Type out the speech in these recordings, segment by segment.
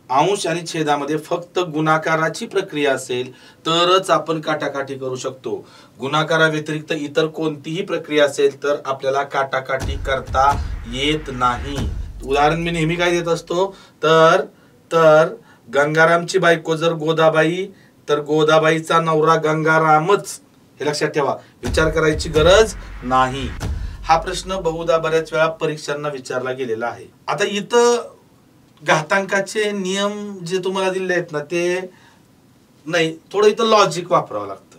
अंश आणि छेदामध्ये फक्त गुणाकाराची प्रक्रिया असेल तरच आपण काटाकाटी करू शकतो। गुणाकाराव्यतिरिक्त इतर कोणतीही प्रक्रिया असेल तर आपल्याला काटाकाटी करता येत नाही। उदाहरण मी नेहमी काय देत असतो, तर गंगारामची बायको जर गोदाबाई तर गोदाबाईचा नवरा गंगारामच, हे लक्षात ठेवा, विचार करायची गरज नाही। हा प्रश्न बहुधा बऱ्याच वेळा परीक्षांना विचारला गेलेला आहे। आता इथं घातांकाचे नियम जे तुम्हाला दिले आहेत ना, ते नाही, थोडं इथं लॉजिक वापरावं लागतं।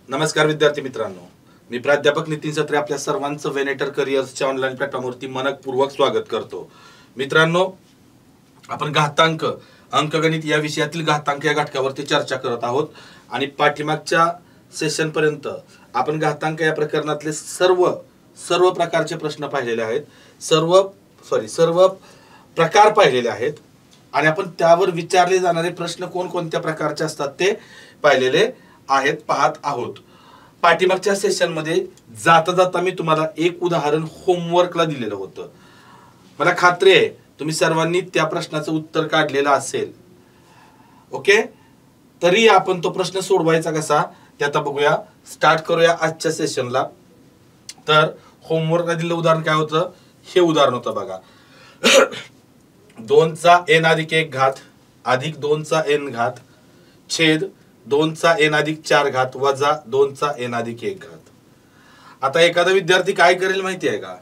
नमस्कार विद्यार्थी मित्रांनो, मी प्राध्यापक नितीन सत्रे आपल्या सर्वांचं वेनेटर करिअर्सच्या ऑनलाईन प्लॅटफॉर्मवरती मनपूर्वक स्वागत करतो। मित्रांनो, आपण घातांक अंकगणित या विषयातील घातांक या घटकावरती चर्चा करत आहोत आणि पाठीमागच्या सेशन पर्यंत आपण घातांक या प्रकरणातले सर्व प्रकारचे प्रश्न पाहिलेले आहेत, सर्व प्रकार पाहिलेले आहेत आणि आपण त्यावर विचारले जाणारे प्रश्न कोणकोणत्या प्रकारचे असतात ते पाहिलेले आहेत, पाहत आहोत। पाठीमागच्या सेशन मध्ये जाता मी तुम्हाला एक उदाहरण होमवर्कला दिलेलं होतं। मला खात्री आहे तुम्ही सर्वांनी त्या प्रश्नाचं उत्तर काढलेलं असेल। ओके, तरी आपण तो प्रश्न सोडवायचा कसा ते आता बघूया, स्टार्ट करूया आजच्या सेशनला। तर होमवर्कला दिलेलं उदाहरण काय होतं, हे उदाहरण होतं बघा। 2 चा n अधिक 1 घात अधिक 2 चा n घात छेद 2 चा n अधिक 4 घात वजा 2 चा n अधिक 1 घात। आता एखादा विद्यार्थी काय करेल माहिती आहे का,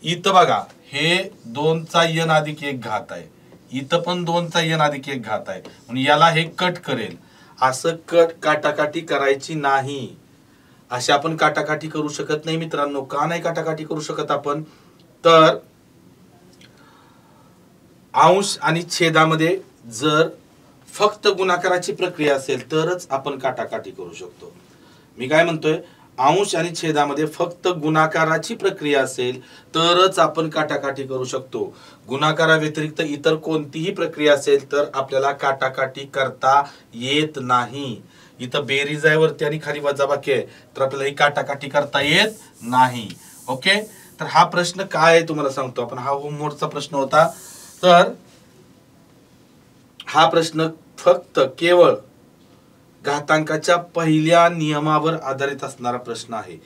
इथं बघा हे 2 चा n अधिक 1 घात आहे, इथं पण 2 चा n अधिक 1 घात आहे, म्हणून याला हे कट करेल। असं काटाकाटी करायची नाही, अशा आपण काटाकाटी करू शकत नाही मित्रांनो। का नाही काटाकाटी करू शकत आपण, तर अंश आणि छेदामध्ये जर फक्त गुणाकाराची प्रक्रिया असेल तरच आपण काटाकाटी करू शकतो। मी काय म्हणतोय, अंश आणि छेदामध्ये फक्त गुणाकाराची प्रक्रिया असेल तरच आपण काटाकाटी करू शकतो। गुणाकाराव्यतिरिक्त इतर कोणतीही प्रक्रिया असेल तर आपल्याला काटाकाटी करता येत नाही। इथं बेरीज आहे वरती आणि खाली वजाबाकी आहे, तर आपल्याला ही काटाकाटी करता येत नाही। ओके, तर हा प्रश्न काय आहे तुम्हाला सांगतो आपण, हा होमवर्कचा प्रश्न होता। तर हा प्रश्न फक्त केवळ घातांकाच्या पहिल्या नियमावर आधारित असणारा प्रश्न आहे।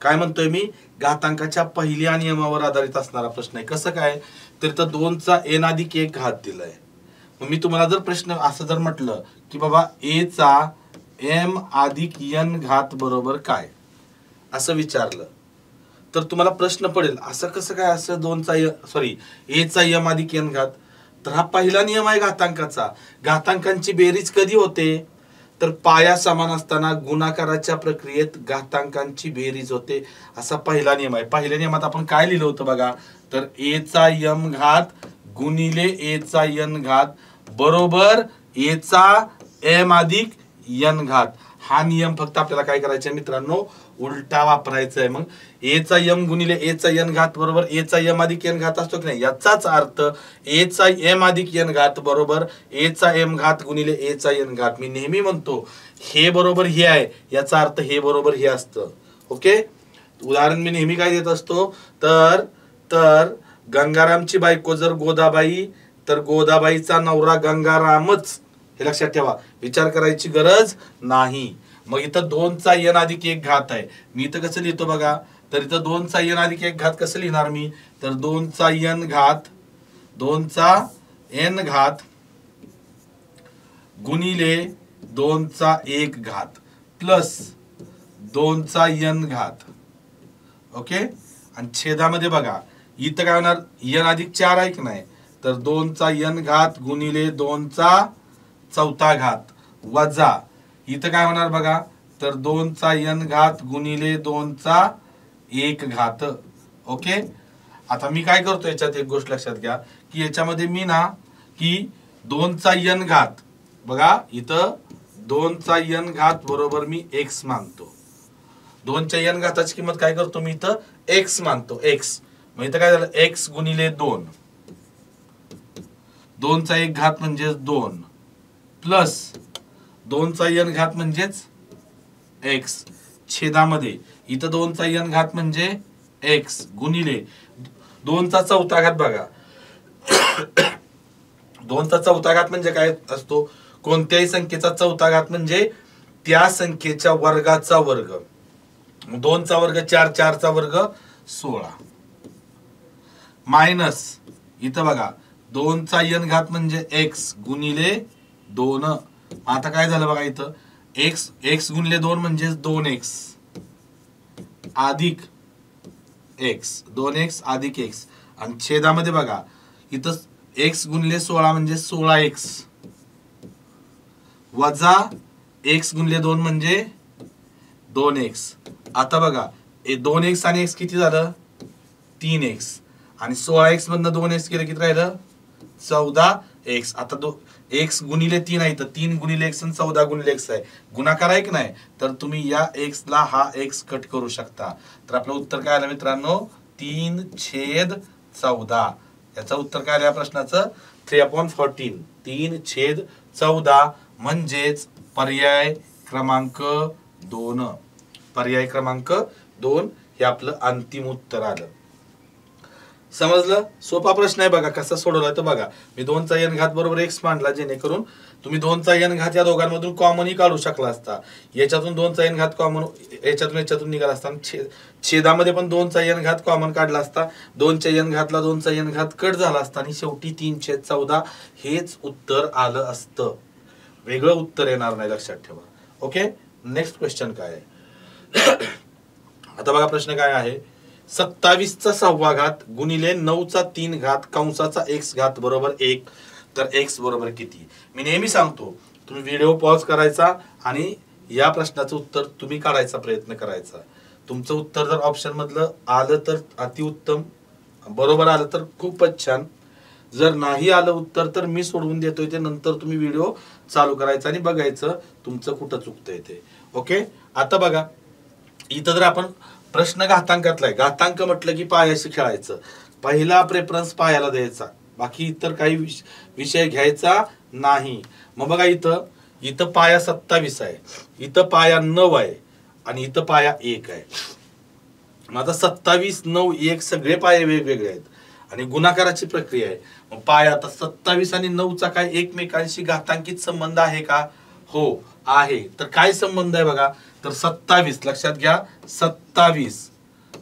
काय म्हणतोय मी, घातांकाच्या पहिल्या नियमावर आधारित असणारा प्रश्न आहे। कसं काय, तर इथं 2 चा n अधिक 1 घात दिलाय। मग मी तुम्हाला जर प्रश्न असं जर म्हटलं की बाबा a चा m अधिक n घात बरोबर काय, असं विचारलं तर तुम्हाला प्रश्न पडेल असं कसं काय, असं a चा m अधिक n घात। तर हा पहिला नियम आहे घातांकाचा। घातांकांची बेरीज कधी होते, तर पाया समान असताना गुणाकाराच्या प्रक्रियेत घातांकांची बेरीज होते, असा पहिला नियम आहे। पहिल्या नियमात आपण काय लिहिलं होतं बघा, तर a चा m घात गुणिले a चा n घात बरोबर a चा m अधिक n घात। हा नियम फक्त आपल्याला काय करायचा आहे मित्रांनो, उलटा वापरायचा आहे। मग a चा m गुणिले a चा n घात बरोबर a चा m अधिक n घात असतो की नाही, याचाच अर्थ a चा m अधिक n घात बरोबर a चा m घात गुणिले a चा n घात। मी नेहमी म्हणतो हे बरोबर हे आहे, याचा अर्थ हे बरोबर हे असतं। ओके, उदाहरण मी नेहमी काय देत असतो, तर गंगारामची बायको जर गोदाबाई तर गोदाबाईचा नवरा गंगारामच, हे लक्षात ठेवा, विचार करायची गरज नाही। मग इथं 2 चा n अधिक 1 घात आहे, मी इथं कसं लिहितो बघा, तर इथं 2 चा n अधिक 1 घात कसं लिहिणार मी, तर 2 चा n घात गुणिले 2 चा 1 घात प्लस 2 चा n घात। ओके, आणि छेदामध्ये बघा इथं काय होणार, n अधिक 4 आहे की नाही, तर 2 चा n घात गुणिले 2 चा 4था घात वजा इथं काय होणार बघा, तर 2 चा n घात गुणिले 2 चा 1 घात। ओके, आता मी काय करतो याच्यात एक गोष्ट लक्षात घ्या की याच्यामध्ये मी ना की 2 चा n घात बघा, इथं 2 चा n घात बरोबर मी x मानतो। 2 च्या n घाताची किंमत काय करतो मी, इथं x मानतो, x। मग इथं काय झालं, x गुणिले 2 चा 1 घात म्हणजे 2 प्लस 2 चा n घात म्हणजेच x छेदामध्ये इथं 2 चा n घात म्हणजे x गुणिले 2चा चौथा घात बघा 2चा चौथा घात म्हणजे काय असतो, कोणत्याही संख्येचा चौथा घात म्हणजे त्या संख्येच्या वर्गाचा वर्ग. 2चा वर्ग 4, 4चा वर्ग 16 मायनस इथं बघा 2चा n घात म्हणजे x गुणिले 2. आता काय झालं बघा इथं x गुणिले 2 म्हणजे 2x अधिक x 2x अधिक x आणि छेदामध्ये बघा इथं x गुणिले 16 म्हणजे 16x वजा x गुणिले 2 म्हणजे 2x. आता बघा 2x आणि x किती झालं 3x आणि 16x मधनं 2x केलं किती राहिलं 14x. आता x गुणिले 3 आहे तर 3 गुणिले x आणि 14 गुणिले x आहे, गुणाकार आहे की नाही, तर तुम्ही या x ला हा x कट करू शकता. तर आपलं उत्तर काय आलं मित्रांनो 3/14. याचं उत्तर काय आलं या प्रश्नाचं 3/14 3/14 म्हणजेच पर्याय क्रमांक 2. पर्याय क्रमांक 2 हे आपलं अंतिम उत्तर आलं. समजलं? सोपा प्रश्न आहे बघा कसा सोडवला. तर बघा मी 2चा n घात बरोबर x मांडला जेणेकरून तुम्ही 2चा n घात या दोघांमधून कॉमनही काढू शकला असता. याच्यातून 2चा n घात कॉमन याच्यातून निघाला असता. छेदामध्ये पण 2चा n घात कॉमन काढला असता. 2च्या n घातला 2चा n घात कट झाला असता आणि शेवटी 3/14 हेच उत्तर आलं असतं. वेगळं उत्तर येणार नाही, लक्षात ठेवा. ओके, नेक्स्ट क्वेश्चन काय आहे आता बघा प्रश्न काय आहे 27चा 6वा घात गुणिले 9चा 3 घात कंसाचा x घात बरोबर 1. तर x बरोबर किती. मी नेहमी सांगतो तुम्ही व्हिडिओ पॉज करायचा आणि या प्रश्नाचं उत्तर तुम्ही काढायचा प्रयत्न करायचा. तुमचं उत्तर जर ऑप्शन मधलं आलं तर अतिउत्तम, बरोबर आलं तर खूपच छान, जर नाही आलं उत्तर तर मी सोडवून देतोय ते, नंतर तुम्ही व्हिडिओ चालू करायचा आणि बघायचं तुमचं कुठं चुकतंय ते. ओके, आता बघा इथं जर आपण प्रश्न घातांकातला आहे, घातांक म्हटलं की पायाशी खेळायचं, पहिला प्रेफरन्स पायाला द्यायचा, बाकी इतर काही विषय घ्यायचा नाही. मग बघा इथं पाया 27 आहे, इथं पाया 9 आहे आणि इथं पाया 1 आहे. मग आता 27, 9, 1 सगळे पाये वेगवेगळे आहेत आणि गुणाकाराची प्रक्रिया आहे. मग पाया आता 27 आणि 9चा काय एकमेकांशी घातांकित संबंध आहे का. हो आहे. तर काय संबंध आहे बघा, तर 27 लक्षात घ्या 27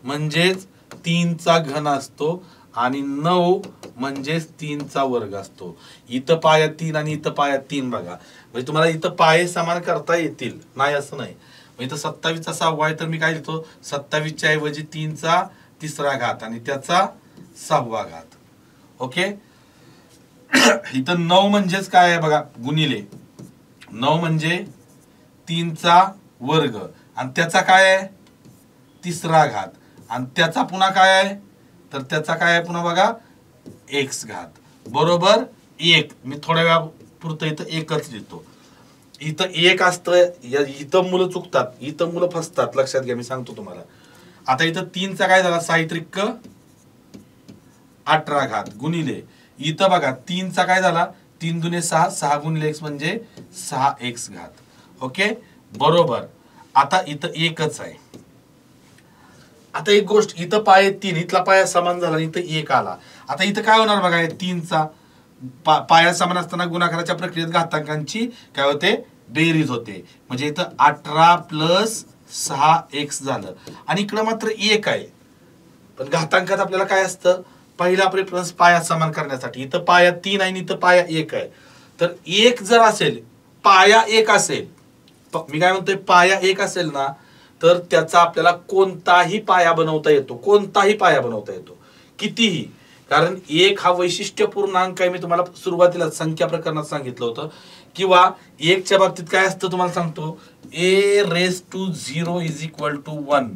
म्हणजेच 3चा घन असतो आणि 9 म्हणजेच 3चा वर्ग असतो. इथं पाया 3 आणि इथं पाया 3 बघा, म्हणजे तुम्हाला इथं पाये समान करता येतील, नाही असं नाही. इथं 27चा 6वा आहे तर मी काय लिहितो 27च्या ऐवजी 3चा 3रा घात आणि त्याचा 6वा घात. ओके, इथं 9 म्हणजेच काय आहे बघा गुणिले 9 म्हणजे 3चा वर्ग आणि त्याचा काय आहे 3रा घात आणि त्याचा पुन्हा काय आहे तर त्याचा काय आहे पुन्हा बघा x घात बरोबर 1. मी थोड्या वेळा पुरतं इथं एकच लिहितो. इथं 1 असतं, इथं मुलं चुकतात, इथं मुलं फसतात, लक्षात घ्या मी सांगतो तुम्हाला. आता इथं 3चा काय झाला 6त्रिक 18 घात गुणिले इथं बघा 3चा काय झाला 3 दुने 6, 6 गुणिले x म्हणजे 6x घात. ओके बरोबर. आता इथं एकच आहे. आता एक गोष्ट इथं पाय 3 इथला पाया समान झाला इथं 1 आला. आता इथं काय होणार बघा 3चा पाया समान असताना गुणाकाराच्या प्रक्रियेत घातांकांची काय होते बेरीज होते, म्हणजे इथं 18 + 6x झालं आणि इकडं मात्र 1 आहे. पण घातांकात आपल्याला काय असतं पहिला प्रेफरन्स पाया समान करण्यासाठी. इथं पाया 3 आहे आणि इथं पाया 1 आहे. तर 1 जर असेल पाया 1 असेल, मी काय म्हणतोय पाया 1 असेल ना तर त्याचा आपल्याला कोणताही पाया बनवता येतो, कोणताही पाया बनवता येतो कितीही. कारण 1 हा वैशिष्ट्यपूर्ण अंक आहे. मी तुम्हाला सुरुवातीला संख्या प्रकरणात सांगितलं होतं. किंवा 1च्या बाबतीत काय असतं तुम्हाला सांगतो a⁻0 = 1.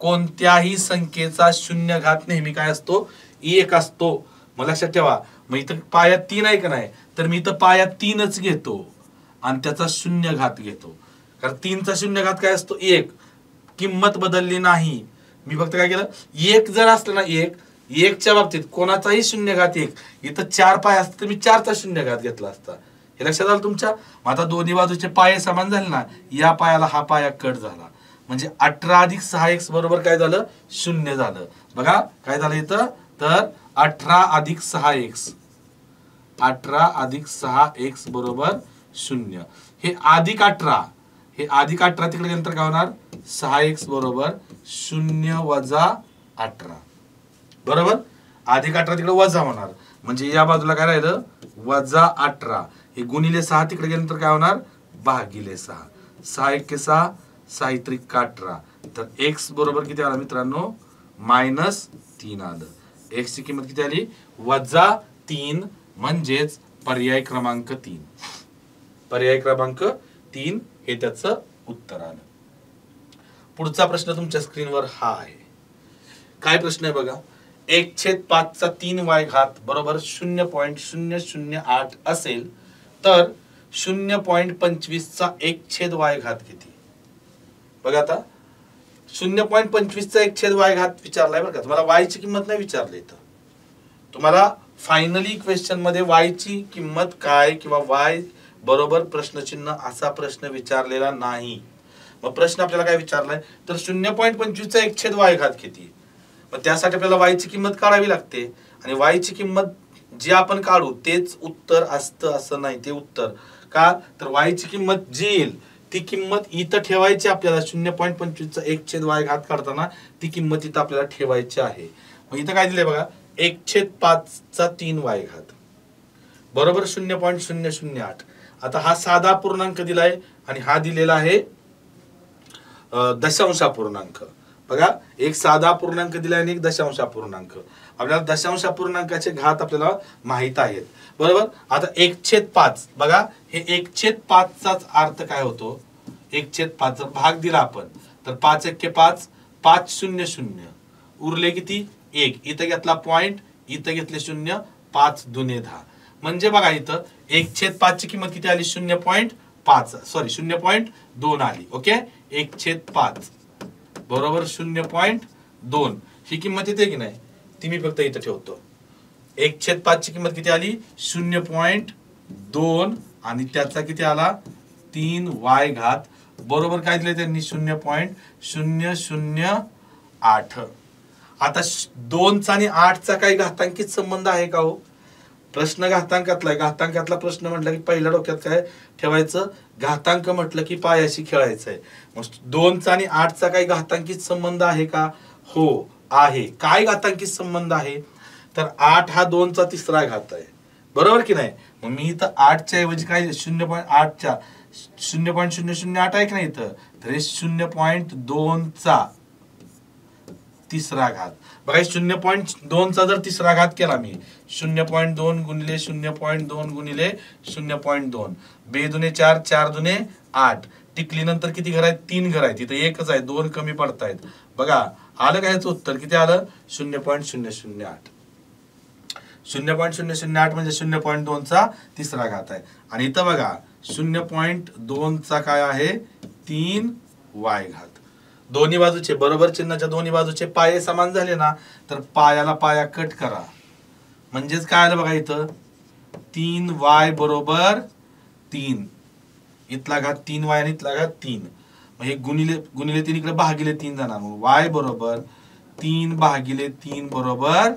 कोणत्याही संख्येचा शून्य घात नेहमी काय असतो 1 असतो. मग लक्षात ठेवा. मग इथं पाया 3 आहे का नाही तर मी इथं पाया 3च घेतो आणि त्याचा शून्य घात घेतो. कारण 3चा शून्य घात काय असतो 1. किंमत बदलली नाही, मी फक्त काय केलं 1 जर असलं ना 1च्या बाबतीत कोणाचाही शून्य घात 1, इथं 4 पाय असते तर मी 4चा शून्य घात घेतला असता. हे लक्षात आलं तुमच्या. आता दोन्ही बाजूचे पाये समान झाले ना, या पायाला हा पाया कट झाला म्हणजे 18 + 6x बरोबर काय झालं 0 झालं. बघा काय झालं इथं तर 18 अधिक 6x, 18 अधिक 6x बरोबर 0. हे अधिक 18, हे अधिक 18 तिकडे गेल्यानंतर काय होणार, 6x बरोबर 0 वजा 18. बरोबर, अधिक 18 तिकडे वजा होणार, म्हणजे या बाजूला काय राहिलं, वजा 18. हे गुणिले 6 तिकडे गेल्यानंतर काय होणार, भागिले 6. 6 एक्के 6, 6 त्रिक 18. तर x बरोबर किती आला मित्रांनो, -3 आलं. x ची किंमत किती आली, -3, म्हणजेच पर्याय क्रमांक 3. पर्याय क्रमांक 3 हे त्याचं उत्तर आलं. पुढचा प्रश्न तुमच्या स्क्रीनवर हा आहे. काय प्रश्न आहे बघा, 1/5 चा 3y घात बरोबर 0.008 असेल तर 0.25 चा 1/y घात किती. बघा आता 0.25 चा 1/y घात विचारलाय बरं का, तुम्हाला y ची किंमत नाही विचारली. इथं तुम्हाला फायनली क्वेश्चन मध्ये y ची किंमत काय किंवा y बरोबर प्रश्नचिन्ह असा प्रश्न विचारलेला नाही. मग प्रश्न आपल्याला काय विचारलाय, तर 0.25 चा 1/y घात किती. मग त्यासाठी आपल्याला y ची किंमत काढावी लागते, आणि y ची किंमत जी आपण काढू तेच उत्तर असतं असं नाही. ते उत्तर का, तर y ची किंमत जी येईल ती किंमत इथं ठेवायची आपल्याला. 0.25 चा 1/y घात काढताना ती किंमत इथं आपल्याला ठेवायची आहे. मग इथं काय दिलंय बघा, 1/5 चा 3y घात बरोबर 0.008. आता हा साधा पूर्णांक दिलाय आणि हा दिलेला आहे दशांश अपूर्णांक. बघा, एक साधा पूर्णांक दिलाय आणि एक दशांश अपूर्णांक. आपल्याला दशांश अपूर्णांकाचे घात आपल्याला माहित आहेत. बरोबर, आता 1/5 बघा, हे 1/5 चाच अर्थ काय होतो, 1/5 जर भाग दिला आपण तर 5 एक्के 5, 5 0 0 उरले किती 1. इथं घेतला पॉइंट, इथं घेतले 0, 5 दुने 10. म्हणजे बघा इथं 1/5 ची किंमत किती आली, 0.5 सॉरी 0.2 आली. ओके, 1/5 बरोबर 0.2 ही किंमत येते की नाही, ती मी फक्त इथं ठेवतो. 1/5 ची किंमत किती आली, 0.2, आणि त्याचा किती आला, 3y घात बरोबर काय दिले त्यांनी, 0.008. आता 2 चा आणि 8 चा काही घातांकित संबंध आहे का हो. प्रश्न घातांकातला, घातांकातला प्रश्न म्हटलं की पहिल्या डोक्यात काय ठेवायचं, घातांक म्हटलं की पायाशी खेळायचं आहे. मग 2 चा आणि 8 चा काही घातांकित संबंध आहे का, हो आहे. काय घातांकित संबंध आहे, तर 8 हा 2 चा तिसरा घात आहे. बरोबर की नाही. मग मी इथं 8 च्या ऐवजी काय 0.8 च्या 0.008 आहे की नाही इथं, तर हे 0.2 चा तिसरा घात. बघा 0.2 चा जर तिसरा घात केला मी, 0.2 गुणिले 0.2 गुणिले 0.2, 2 दुने 4, 4 दुने 8, टिकली नंतर किती घर आहेत, 3 घर आहेत. इथं एकच आहे, 2 कमी पडतायत. बघा आलं काय याचं उत्तर, किती आलं, 0.008. 0.008 म्हणजे 0.2 चा तिसरा घात आहे. आणि इथं बघा 0.2 चा काय आहे, 3y घात. दोन्ही बाजूचे बरोबर चिन्हाच्या दोन्ही बाजूचे पाये समान झाले ना, तर पायाला पाया कट करा, म्हणजेच काय आलं बघा इथं, 3y बरोबर 3. इथला घात 3y आणि इथला घात 3. मग हे गुणिले 3 इकडे भागिले 3 जाणार. मग y बरोबर 3/3 बरोबर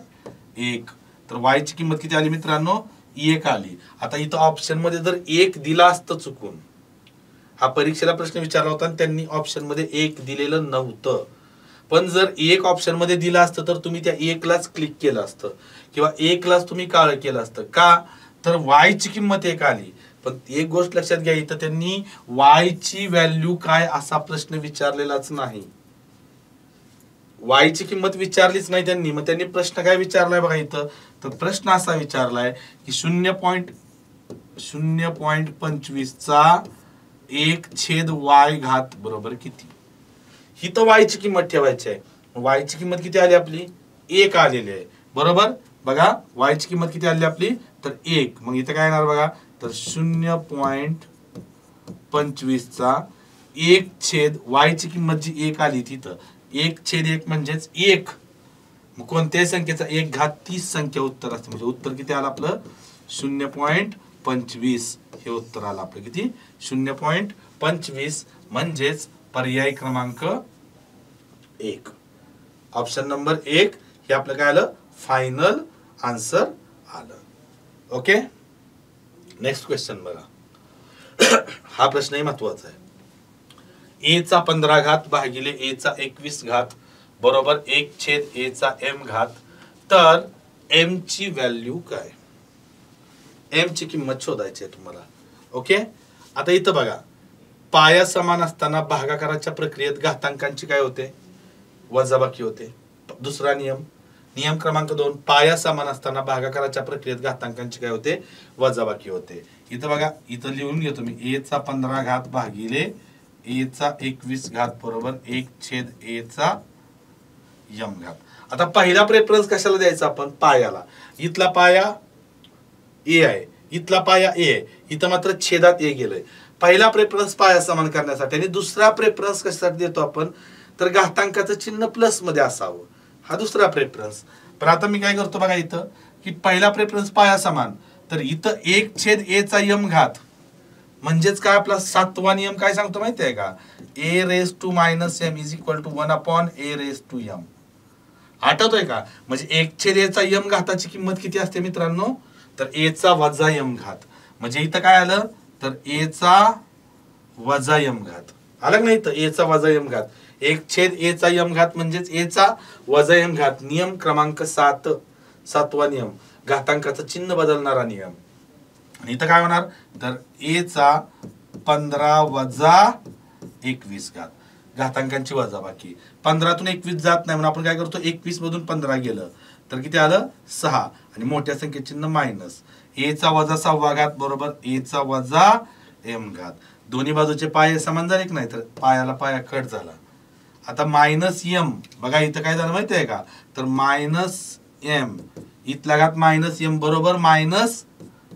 1. तर y ची किंमत किती आली मित्रांनो, 1 आली. आता इथं ऑप्शन मध्ये जर 1 दिला असतं चुकून, हा परीक्षेला प्रश्न विचारला होता आणि त्यांनी ऑप्शन मध्ये 1 दिलेलं नव्हतं, पण जर 1 ऑप्शन मध्ये दिला असतं तर तुम्ही त्या 1 लाच क्लिक केलं असतं किंवा 1 लाच तुम्ही काळ केलं असतं. का, तर y ची किंमत 1 आली. पण एक गोष्ट लक्षात घ्या, इथं त्यांनी y ची व्हॅल्यू काय असा प्रश्न विचारलेलाच नाही. y ची किंमत विचारलीच नाही त्यांनी. मग त्यांनी प्रश्न काय विचारलाय बघा इथं, तर प्रश्न असा विचारलाय की 0.25 चा 1/y घात बरोबर किती. ही तर y ची किंमत ठेवायची आहे. y ची किंमत किती आली आपली, 1 आलेली आहे. बरोबर, बघा y ची किंमत किती आली आपली, तर 1. मग इथं काय येणार बघा, तर 0.25 चा 1 y ची किंमत जी 1 आली तिथं 1/1 म्हणजेच 1. मग कोणत्याही संख्येचा 1 घात 30 संख्या उत्तर असते. म्हणजे उत्तर किती आलं आपलं, 0.25 हे उत्तर आलं आपलं किती, 0.25. म्हणजेच पर्याय क्रमांक 1, ऑप्शन नंबर 1 हे आपलं काय आलं, फायनल आन्सर आलं. ओके, नेक्स्ट क्वेश्चन बघा. हा प्रश्नही महत्वाचा आहे. ए चा 15 घात भागिले ए चा 21 घात बरोबर 1 छेद ए चा m घात. तर m ची व्हॅल्यू काय? m ची किंमत शोधायची आहे तुम्हाला. ओके, आता इथं बघा, पाया समान असताना भागाकाराच्या प्रक्रियेत घातांकांची काय होते? वजाबाकी होते. दुसरा नियम, नियम क्रमांक 2, पाया समान असताना भागाकाराच्या प्रक्रियेत घातांकांची काय होते? वजाबाकी होते. इथं बघा, इथं लिहून घेतो मी, ए चा 15 घात भागिले ए चा 21 घात बरोबर 1 छेद ए चा m घात. आता पहिला प्रेफरन्स कशाला द्यायचा आपण? पायाला. इथला पाया ए आहे, इथला पाया ए आहे, इथं मात्र छेदात ए गेलंय. पहिला प्रेफरन्स पाया समान करण्यासाठी, आणि दुसरा प्रेफरन्स कशासाठी देतो आपण? तर घातांकाचं चिन्ह प्लस मध्ये असावं, हा दुसरा प्रेफरन्स. पण आता मी काय करतो बघा इथं, की पहिला प्रेफरन्स पाया समान, तर इथं 1 छेद ए चा m घात म्हणजेच काय? आपला 7वा नियम काय सांगतो माहिती आहे का? a raise to minus m is equal to 1 upon a raise to m. आठवतोय का? म्हणजे 1 छेद ए चा m घाताची किंमत किती असते मित्रांनो? तर a चा वजा m घात. म्हणजे इथं काय आलं? तर a चा वजा m घात आलं नाही? तर a चा वजा m घात, 1 छेद ए चा m घात म्हणजेच a चा वजा m घात. नियम क्रमांक 7, 7वा नियम, घातांकाचं चिन्ह बदलणारा नियम. आणि इथं काय होणार? तर a चा 15 वजा 21 घात, घातांकांची वजाबाकी. 15तून 21 जात नाही म्हणून आपण काय करतो? 21 मधून 15 गेलं तर किती आलं? 6, आणि मोठ्या संख्येचे चिन्ह मायनस. a चा वजा 6वा घात बरोबर a चा वजा m घात. दोन्ही बाजूचे पाय समान झाले की नाही? तर पायाला पाया कट झाला. आता मायनस m, बघा इथं काय झालं माहिती आहे का? तर मायनस m, इथला घात मायनस m बरोबर मायनस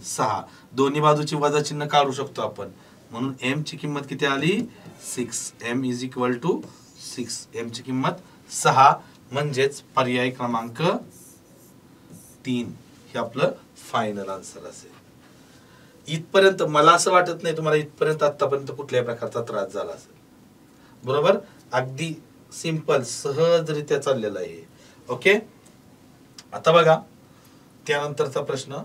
6. दोन्ही बाजूची वजा चिन्ह काढू शकतो आपण, म्हणून m ची किंमत किती आली? 6. m is equal to 6. m ची किंमत 6, म्हणजेच पर्याय क्रमांक 3 हे आपलं फायनल आन्सर असेल. इथपर्यंत मला असं वाटत नाही तुम्हाला इथपर्यंत आतापर्यंत कुठल्याही प्रकारचा त्रास झाला असेल. बरोबर, अगदी सिंपल सहजरित्या चाललेलं आहे. ओके, आता बघा त्यानंतरचा प्रश्न,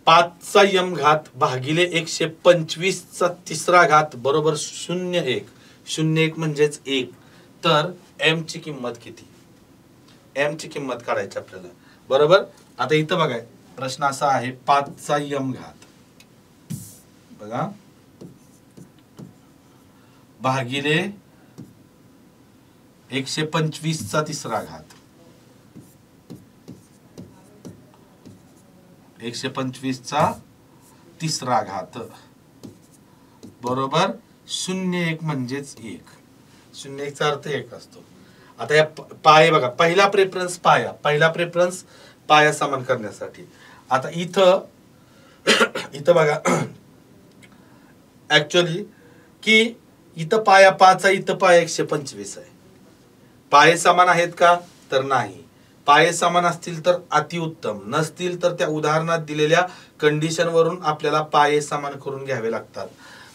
5 चा m घात भागिले 125 चा 3रा घात बरोबर 0,1. 0,1 म्हणजेच 1. तर m ची किंमत किती? m ची किंमत काढायची आपल्याला. बरोबर, आता इथं बघा प्रश्न असा आहे, 5 चा m घात बघा भागिले 125 चा 3रा घात, 125 चा 3रा घात बरोबर 0,1 म्हणजेच 1. 0,1 चा अर्थ 1 असतो. आता या पाय बघा, पहिला प्रेफरन्स पाया, पहिला प्रेफरन्स पाया समान करण्यासाठी. आता इथं इथं बघा ऍक्च्युअली की इथं पाया 5 आहे, इथं पाया 125 आहे. पाये समान आहेत का? तर नाही. पाये समान असतील तर अतिउत्तम, नसतील तर त्या उदाहरणात दिलेल्या कंडिशन वरून आपल्याला पाये समान करून घ्यावे लागतात.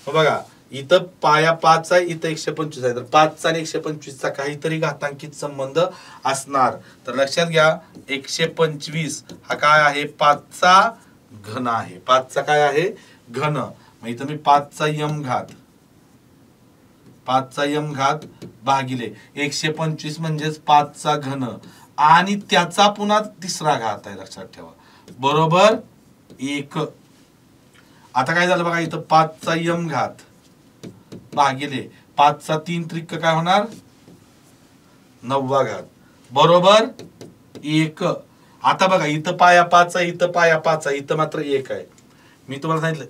बघा इथं पाया 5 आहे, इथं 125 आहे, तर 5 चा आणि 125 चा काहीतरी घातांकित संबंध असणार. तर लक्षात घ्या, 125 हा काय आहे? 5 चा घन आहे. 5 चा काय आहे? घन. मग इथं मी 5 चा m घात, 5 चा m घात भागिले 125 म्हणजेच 5 चा घन, आणि त्याचा पुन्हा 3रा घात आहे, लक्षात ठेवा, बरोबर 1. आता काय झालं बघा, इथं 5 चा m घात भागिले 5 चा 3 त्रिक काय होणार? 9वा घात बरोबर 1. आता बघा इथं पाया 5 आहे, इथं पाया 5 आहे, इथं मात्र 1 आहे. मी तुम्हाला सांगितलं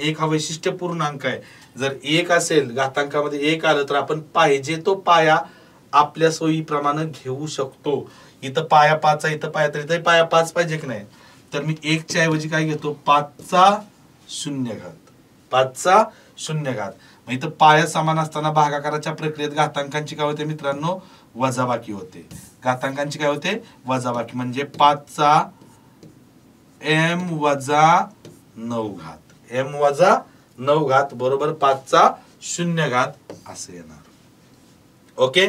1 हा वैशिष्ट्य पूर्णांक आहे. जर 1 असेल घातांकामध्ये 1 आलं तर आपण पाहिजे तो पाया आपल्या सोयीप्रमाणे घेऊ शकतो. इथं पाया 5 आहे, इथं पाया, तर इथं पाया 5 पाहिजे की नाही? तर मी 1 च्या ऐवजी काय घेतो? 5 चा 0 घात, 5 चा 0 घात. मग इथं पाया समान असताना भागाकाराच्या प्रक्रियेत घातांकांची काय होते मित्रांनो? वजाबाकी होते. घातांकांची काय होते? वजाबाकी. म्हणजे 5 चा m वजा 9 घात, m वजा 9 घात बरोबर 5 चा 0 घात असे येणार. ओके,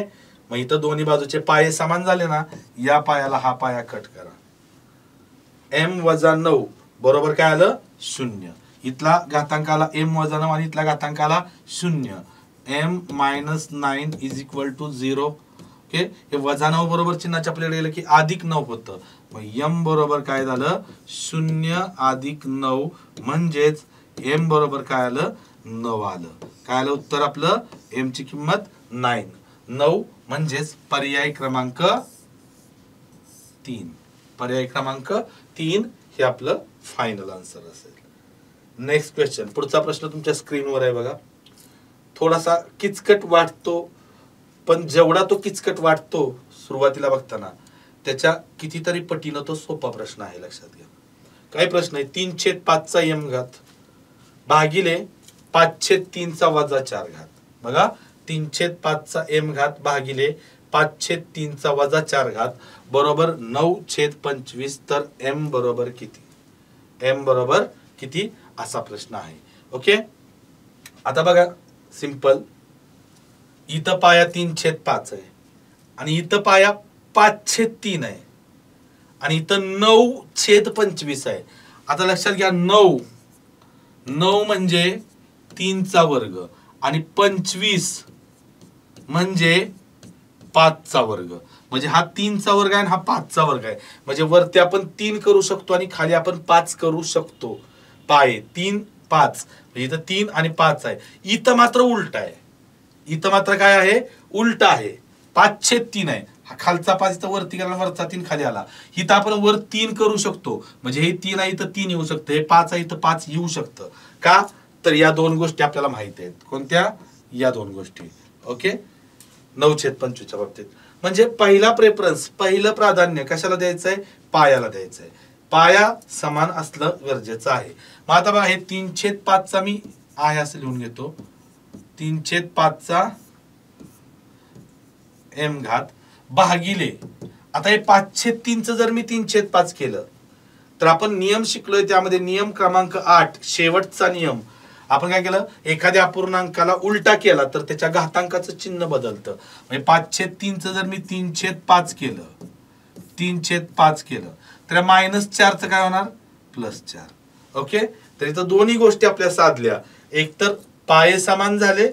मग इथं दोन्ही बाजूचे पाये समान झाले ना, या पायाला हा पाया कट करा. m वजा 9 बरोबर काय आलं 0. इथला घातांकाला m वजा 9 आणि इथला घातांकाला 0. m minus 9 is equal to 0. Okay, हे वजा 9 बरोबर चिन्हाच्या आपल्याकडे गेलं की अधिक 9 होतं. मग m बरोबर काय झालं 0 अधिक 9 म्हणजेच m बरोबर काय आलं 9 आलं. काय आलं उत्तर आपलं, m ची किंमत 9 म्हणजेच पर्याय क्रमांक 3. पर्याय क्रमांक 3 हे आपलं फायनल आन्सर असेल. नेक्स्ट क्वेश्चन, पुढचा प्रश्न तुमच्या स्क्रीनवर आहे बघा. थोडासा किचकट वाटतो, पण जेवढा तो किचकट वाटतो सुरुवातीला बघताना त्याच्या कितीतरी पटीनं तो सोपा प्रश्न आहे. लक्षात घ्या. काय प्रश्न आहे, 3/5 चा m घात भागिले 5/3 चा वजा 4 घात. बघा 3/5 चा m घात भागिले 5/3 चा वजा 4 घात बरोबर 9/25. तर m बरोबर किती, m बरोबर किती असा प्रश्न आहे. ओके, आता बघा सिंपल, इथं पाया 3/5 आहे आणि इथं पाया 5/3 आहे आणि इथं 9/25 आहे. आता लक्षात घ्या, 9 म्हणजे 3 चा वर्ग आणि 25 म्हणजे 5 चा वर्ग. म्हणजे हा 3 चा वर्ग आहे आणि हा 5 चा वर्ग आहे. म्हणजे वरती आपण 3 करू शकतो आणि खाली आपण 5 करू शकतो. पाय 3 5 म्हणजे इथं 3 आणि 5 आहे. इथं मात्र उलट आहे. इथं मात्र काय आहे, उलट आहे. 5/3 आहे. हा खालचा 5 इथं वरती गेला, वरचा 3 खाली आला. इथं आपण वर 3 करू शकतो. म्हणजे हे 3 आहे इथं 3 येऊ शकतं, हे 5 आहे इथं 5 येऊ शकतं. का तर या दोन गोष्टी आपल्याला माहिती आहेत. कोणत्या, या दोन गोष्टी. ओके, 9/25 च्या बाबतीत म्हणजे पहिला प्रेफरन्स, पहिलं प्राधान्य कशाला द्यायचं आहे, पायाला द्यायचं आहे. पाया समान असलं गरजेचं आहे. मग आता बघा, हे 3/5 चा मी आहे असं लिहून घेतो. 3/5 चा m घात भागिले, आता हे 5/3 च जर मी 3/5 केलं तर आपण नियम शिकलोय, त्यामध्ये नियम क्रमांक 8 शेवटचा नियम. आपण काय केलं, एखाद्या अपूर्णांकाला उलटा केला तर त्याच्या घातांकाचं चिन्ह बदलतं. म्हणजे 5/3 च जर मी 3/5 केलं, 3/5 केलं तर -4 च काय होणार, +4. ओके, तर इथं दोन्ही गोष्टी आपल्या साधल्या. एकतर पाये समान झाले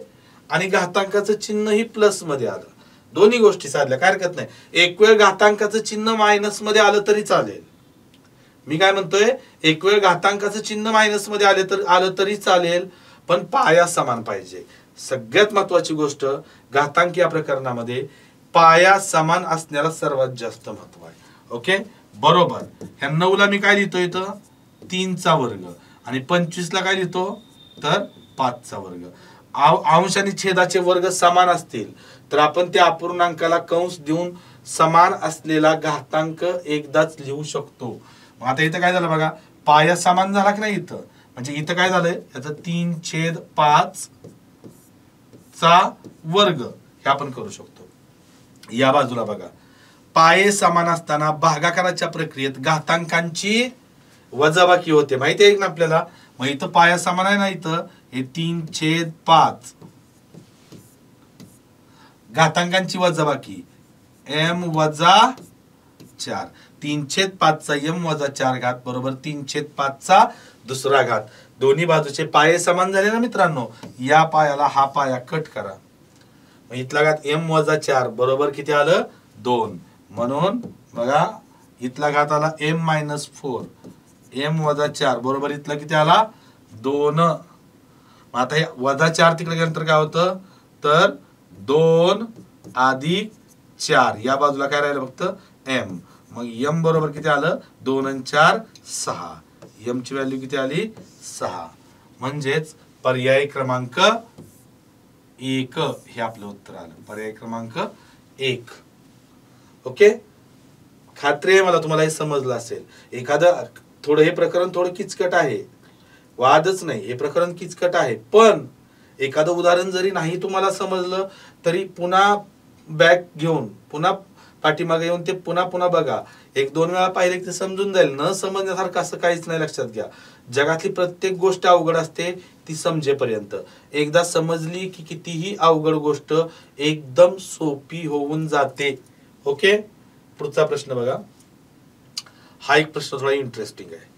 आणि घातांकाचं चिन्ह ही प्लस मध्ये आलं. दोन्ही गोष्टी साधल्या, काय हरकत नाही. एक वेळ घातांकाचं चिन्ह मायनस मध्ये आलं तरी चालेल. मी काय म्हणतोय, एक वेळ घातांकाचं चिन्ह मायनस मध्ये आलं तरी चालेल, पण पाया समान पाहिजे. सगळ्यात महत्वाची गोष्ट, घातांक या प्रकरणामध्ये पाया समान असण्याला सर्वात जास्त महत्व आहे. ओके, बरोबर. ह्या 9 ला मी काय लिहितो, इथं 3 चा वर्ग आणि 25 ला काय लिहितो, तर 5 चा वर्ग. अंश आणि छेदाचे वर्ग समान असतील तर आपण त्या अपूर्णांकाला कंस देऊन समान असलेला घातांक एकदाच लिहू शकतो. मग आता इथं काय झालं बघा, पाया समान झाला की नाही इथं, म्हणजे इथं काय झालंय, याचं 3/5 चा वर्ग हे आपण करू शकतो. या बाजूला बघा, पाये समान असताना भागाकाराच्या प्रक्रियेत घातांकांची वजाबाकी होते, माहिती आहे ना आपल्याला. मग इथं पाया समान आहे ना, इथं हे 3/5 घातांकांची वजाबाकी m वजा 4. 3/5 चा m वजा 4 घात बरोबर 3/5 चा दुसरा घात. दोन्ही बाजूचे पाये समान झाले ना मित्रांनो, या पायाला हा पाया कट करा. मग इथला घात m वजा 4 बरोबर किती आलं, 2. म्हणून बघा, इथला घात आला m-4, m वजा 4 बरोबर इथला किती आला, 2. आता हे वजा 4 तिकडे गेल्यानंतर काय होतं, तर 2 अधिक 4, या बाजूला काय राहिलं फक्त m. मग m बरोबर किती आलं, 2 आणि 4 6. m ची व्हॅल्यू किती आली, 6. म्हणजेच पर्याय क्रमांक 1 हे आपलं उत्तर आलं. पर्याय क्रमांक 1. ओके, खात्री आहे मला तुम्हाला हे समजलं असेल. एखादं थोडं हे प्रकरण थोडं किचकट आहे, वादच नाही, हे प्रकरण किचकट आहे, पण एखादं उदाहरण जरी नाही तुम्हाला समजलं तरी पुन्हा बॅक घेऊन पुन्हा पाठीमागे येऊन ते पुन्हा पुन्हा बघा. एक दोन वेळा पाहिले की ते समजून जाईल. न समजण्यासारखं असं काहीच नाही, लक्षात घ्या. जगातली प्रत्येक गोष्ट अवघड असते ती समजेपर्यंत. एकदा समजली की कितीही अवघड गोष्ट एकदम सोपी होऊन जाते. ओके, पुढचा प्रश्न बघा. हा एक प्रश्न थोडा इंटरेस्टिंग आहे.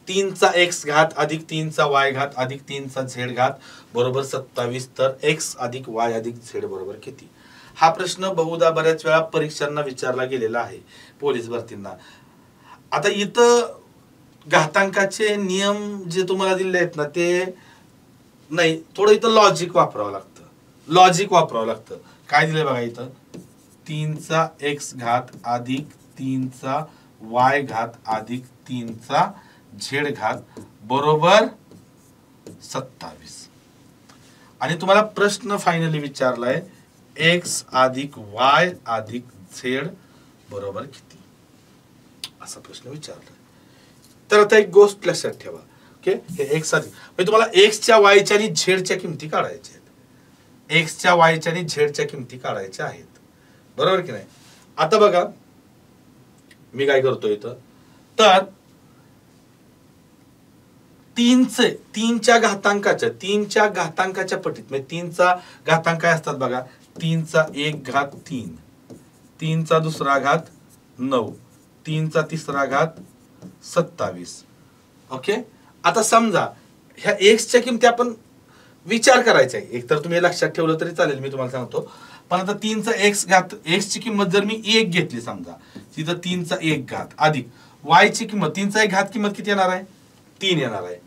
3चा x घात अधिक 3चा y घात अधिक 3चा z घात बरोबर 27, तर x अधिक y अधिक z बरोबर किती? हा प्रश्न बहुधा बऱ्याच वेळा परीक्षांना विचारला गेलेला आहे, पोलीस भरतींना. आता इथं घातांकाचे नियम जे तुम्हाला दिले आहेत ना, ते नाही, थोडं इथं लॉजिक वापरावं लागतं. काय दिलंय बघा इथं, 3चा x घात अधिक 3चा y घात अधिक 3चा z घात बरोबर 27. आणि तुम्हाला प्रश्न फायनली विचारलाय x अधिक y अधिक z बरोबर किती, असा प्रश्न विचारलाय. तर आता एक गोष्ट लक्षात ठेवा. ओके, हे x अधिक म्हणजे तुम्हाला x च्या y च्या आणि z च्या किमती काढायच्या आहेत. x च्या y च्या आणि z च्या किमती काढायच्या आहेत, बरोबर की नाही? आता बघा मी काय करतोय इथं, तर 3च्या घातांकाच्या पटीत म्हणजे 3चा घातांक काय असतात बघा, 3चा 1 घात 3, 3चा दुसरा घात 9, 3चा तिसरा घात 27. ओके, आता समजा ह्या x च्या किमती आपण विचार करायचा आहे. एक तर तुम्ही लक्षात ठेवलं तरी चालेल, मी तुम्हाला सांगतो. पण आता 3चा x घात, x ची किंमत जर मी 1 घेतली समजा, तिथं 3चा 1 घात अधिक y ची किंमत, 3चा 1 घात किंमत किती येणार आहे, 3 येणार आहे.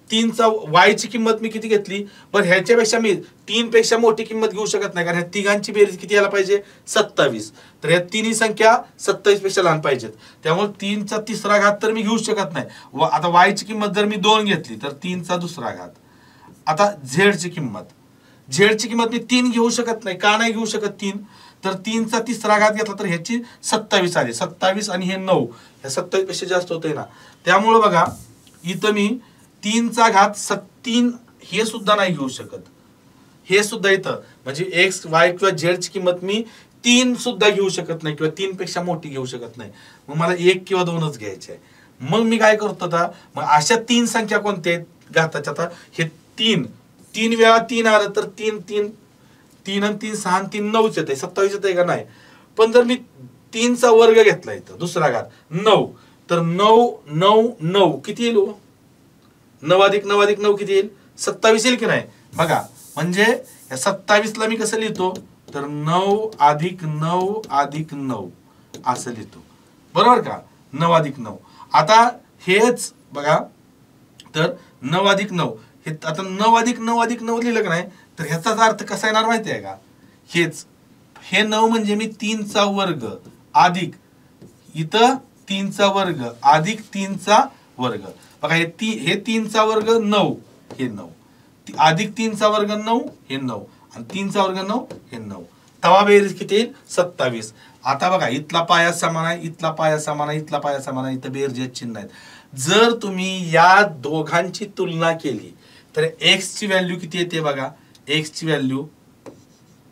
3चा y ची किंमत मी किती घेतली, पण ह्याच्यापेक्षा मी 3 पेक्षा मोठी किंमत घेऊ शकत नाही, कारण ह्या तिघांची बेरीज किती यायला पाहिजे, 27. तर ह्या तिन्ही संख्या 27 पेक्षा लहान पाहिजेत. त्यामुळे 3चा तिसरा घात तर मी घेऊ शकत नाही. आता y ची किंमत जर मी 2 घेतली तर 3चा दुसरा घात. आता z ची किंमत मी 3 घेऊ शकत नाही. का नाही घेऊ शकत 3, तर 3चा तिसरा घात घेतला तर ह्याची 27 आली. 27 आणि हे 9, ह्या 27 पेक्षा जास्त होतंय ना. त्यामुळे बघा इथं मी 3चा घात 3 हे सुद्धा नाही घेऊ शकत. हे सुद्धा इथं म्हणजे x y किंवा z ची किंमत मी 3 सुद्धा घेऊ शकत नाही, किंवा 3 पेक्षा मोठी घेऊ शकत नाही. मग मला 1 किंवा 2च घ्यायचे आहे. मग मी काय करतो आता, मग अशा 3 संख्या कोणत्या आहेत घाताच्या, आता हे 3 वेळा 3 आलं तर 3 3 3 आणि 3 6 आणि 3 9च येते, 27 येते का नाही. पण जर मी 3चा वर्ग घेतला इथं दुसरा घात 9, तर 9 9 9 किती येईल, 9 अधिक 9 अधिक 9 किती येईल, 27 येईल की नाही. बघा म्हणजे या 27 ला मी कसं लिहितो, तर 9 अधिक 9 अधिक 9 असं लिहितो, बरोबर का, 9 अधिक 9. आता हेच बघा, तर 9 अधिक 9 हे आता 9 अधिक 9 अधिक 9 लिहिलं का नाही, तर ह्याचाच अर्थ कसा येणार माहिती आहे का, हेच हे 9 म्हणजे मी 3चा वर्ग अधिक इथं 3चा वर्ग अधिक 3चा वर्ग. बघा हे 3चा वर्ग 9, हे 9 अधिक 3चा वर्ग 9, हे 9 आणि 3चा वर्ग 9, हे 9. तवा बेरीज किती येईल, 27. आता बघा इथला पाया समान आहे, इथला पाया समान आहे, इथला पाया समान आहे, इथं बेरजेचे चिन्ह आहेत. जर तुम्ही या दोघांची तुलना केली तर x ची व्हॅल्यू किती येते बघा, x ची व्हॅल्यू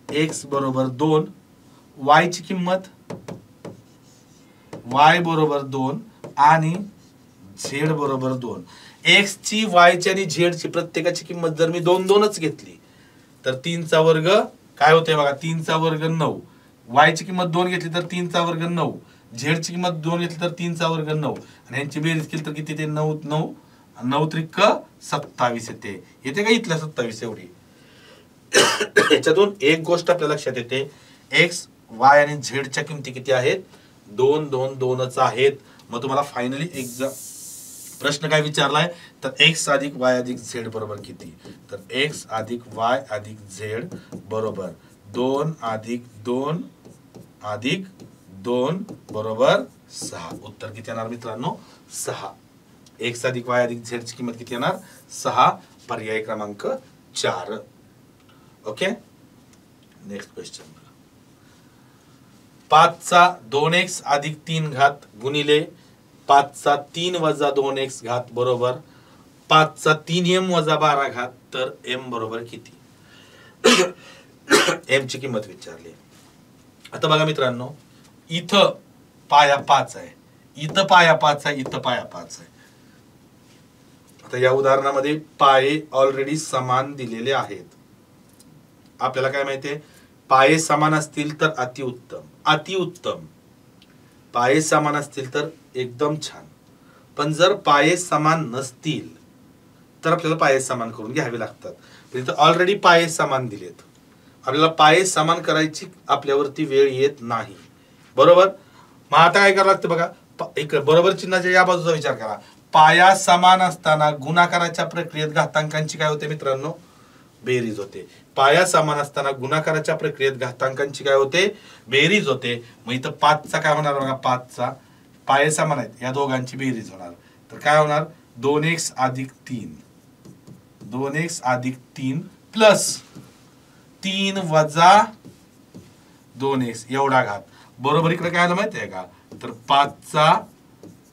x बरोबर 2, y ची किंमत y बरोबर 2 आणि z बरोबर 2. x ची, y ची आणि z ची प्रत्येकाची किंमत जर मी 2 2च घेतली तर 3चा वर्ग काय होतंय बघा, 3चा वर्ग 9, y ची किंमत 2 घेतली तर 3चा वर्ग 9, z ची किंमत 2 घेतली तर 3चा वर्ग 9 आणि यांची बेरीज केली तर किती, ते 9 9 9 त्रिक 27 येते का इथल्या 27 एवढी. याच्यातून एक गोष्ट आपल्या लक्षात येते, x y आणि z च्या किमती किती आहेत, 2 2 2च आहेत. मग तुम्हाला फायनली एक्झाम प्रश्न काय विचारलाय, तर x अधिक y अधिक z बरोबर किती, तर x अधिक y अधिक z बरोबर 2 अधिक 2 अधिक 2 बरोबर 6. उत्तर किती येणार मित्रांनो, 6. x अधिक y अधिक z ची किंमत किती येणार, 6. पर्याय क्रमांक 4. Okay, next question. 5चा 2x अधिक 3 घात गुणिले 5चा 3 वजा 2x घात बरोबर 5चा 3m वजा 12 घात, तर m बरोबर किती. m ची किंमत विचारली. आता बघा मित्रांनो, इथं पाया 5 आहे, इथं पाया 5 आहे, इथं पाया 5 आहे. आता या उदाहरणामध्ये पाये ऑलरेडी समान दिलेले आहेत. आपल्याला काय माहितीये, पाये समान असतील तर अतिउत्तम, अतिउत्तम. पाये समान असतील तर एकदम छान. पण जर पाये समान नसतील तर आपल्याला पाये समान करून घ्यावे लागतात. इथं ऑलरेडी पाये समान दिलेत, आपल्याला पाये समान करायची आपल्यावरती वेळ येत नाही. बरोबर. मग आता काय करावं लागतं बघा, एक बरोबर चिन्हाच्या या बाजूचा विचार करा. पाया समान असताना गुणाकाराच्या प्रक्रियेत घातांकांची काय होते मित्रांनो, बेरीज होते. पाया समान असताना गुणाकाराच्या प्रक्रियेत घातांकांची काय होते, बेरीज होते. मग इथं 5चा काय होणार बघा, 5चा पाये समान आहेत, या दोघांची बेरीज होणार. तर काय होणार, 2x अधिक 3, 2x अधिक 3 प्लस 3 वजा 2x एवढा घात. बरोबर इकडे काय आलं माहिती आहे का, तर 5चा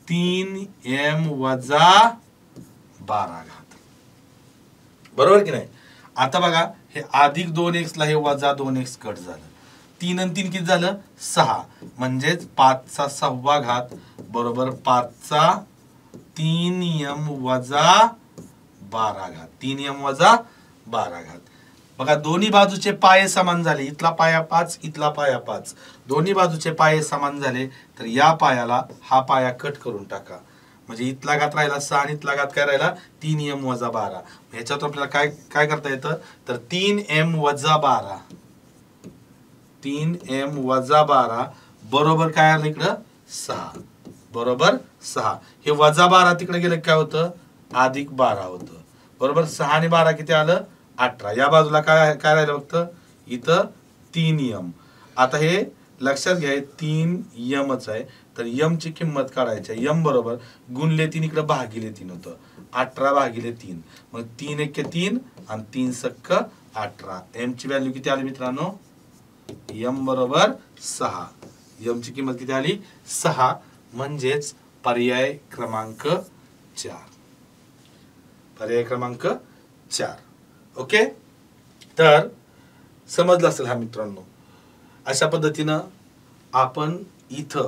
3m वजा 12 घात. बरोबर की नाही. आता बघा हे अधिक 2x ला हे वजा 2x कट झालं, 3 आणि 3 किती झालं 6, म्हणजेच 5चा 6वा घात बरोबर 5चा 3m वजा 12 घात, 3m वजा 12 घात. बघा दोन्ही बाजूचे पाये समान झाले, इथला पाया 5, इथला पाया 5, दोन्ही बाजूचे पाये समान झाले. तर या पायाला हा पाया कट करून टाका, म्हणजे इथला घात राहिला 6 आणि इथला घात काय राहिला 3m वजा 12. ह्याच्यात आपल्याला काय काय करता येतं, तर 3m वजा 12, 3m वजा 12 बरोबर काय आलं इकडं 6, बरोबर 6. हे वजा 12 तिकडे गेलं काय होतं, अधिक 12 होतं. बरोबर 6 आणि 12 किती आलं 18. या बाजूला काय काय राहिलं फक्त इथं 3m. आता हे लक्षात घ्या 3mच आहे, तर m ची किंमत काढायची आहे. m बरोबर गुणले 3 इकडे भागिले 3 होतं, 18 भागिले 3, मग 3 एके 3 आणि 3 सक्क 18. m ची व्हॅल्यू किती आली मित्रांनो, m बरोबर 6. m ची किंमत किती आली 6, म्हणजेच पर्याय क्रमांक 4, पर्याय क्रमांक 4. ओके. तर समजलं असेल हा मित्रांनो. अशा पद्धतीनं आपण इथं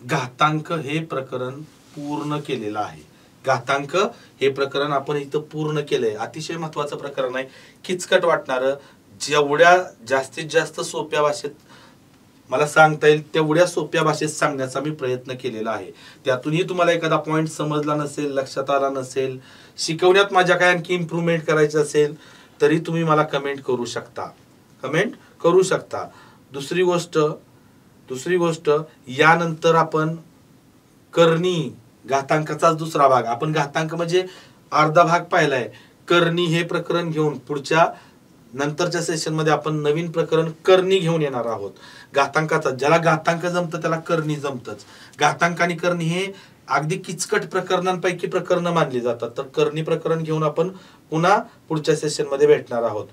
घातांक हे प्रकरण पूर्ण केलेलं आहे. घातांक हे प्रकरण आपण इथं पूर्ण केलंय. अतिशय महत्वाचं प्रकरण आहे, किचकट वाटणारं. जेवढ्या जास्तीत जास्त सोप्या भाषेत मला सांगता येईल तेवढ्या सोप्या भाषेत सांगण्याचा मी प्रयत्न केलेला आहे. त्यातूनही तुम्हाला एखादा पॉइंट समजला नसेल, लक्षात आला नसेल, शिकवण्यात माझ्या काय आणखी इम्प्रूव्हमेंट करायची असेल तरी तुम्ही मला कमेंट करू शकता, कमेंट करू शकता. दुसरी गोष्ट यानंतर आपण करणी घातांकाचाच दुसरा भाग, आपण घातांक म्हणजे अर्धा भाग पाहिलाय, करणी हे प्रकरण घेऊन पुढच्या नंतरच्या सेशन मध्ये आपण नवीन प्रकरण करणी घेऊन येणार आहोत. घातांकाचा, ज्याला घातांक जमतं त्याला करणी जमतच. घातांक आणि करणी हे अगदी किचकट प्रकरणांपैकी प्रकरण मानली जातात. तर करणी प्रकरण घेऊन आपण पुन्हा पुढच्या सेशन मध्ये भेटणार आहोत.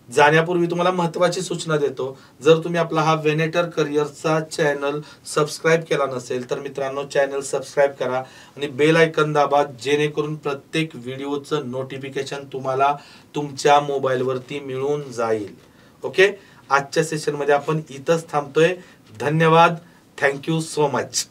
जाण्यापूर्वी तुम्हाला महत्त्वाची सूचना देतो, जर तुम्ही आपला हा वेनेटर करिअरचा चॅनल सबस्क्राईब केला नसेल तर मित्रांनो चॅनल सबस्क्राईब करा आणि बेल आयकॉन दाबा, जेणेकरून प्रत्येक व्हिडिओचं नोटिफिकेशन तुम्हाला तुमच्या मोबाईलवरती मिळून जाईल. ओके. आजच्या सेशनमध्ये आपण इथंच थांबतोय. धन्यवाद. Thank you so much.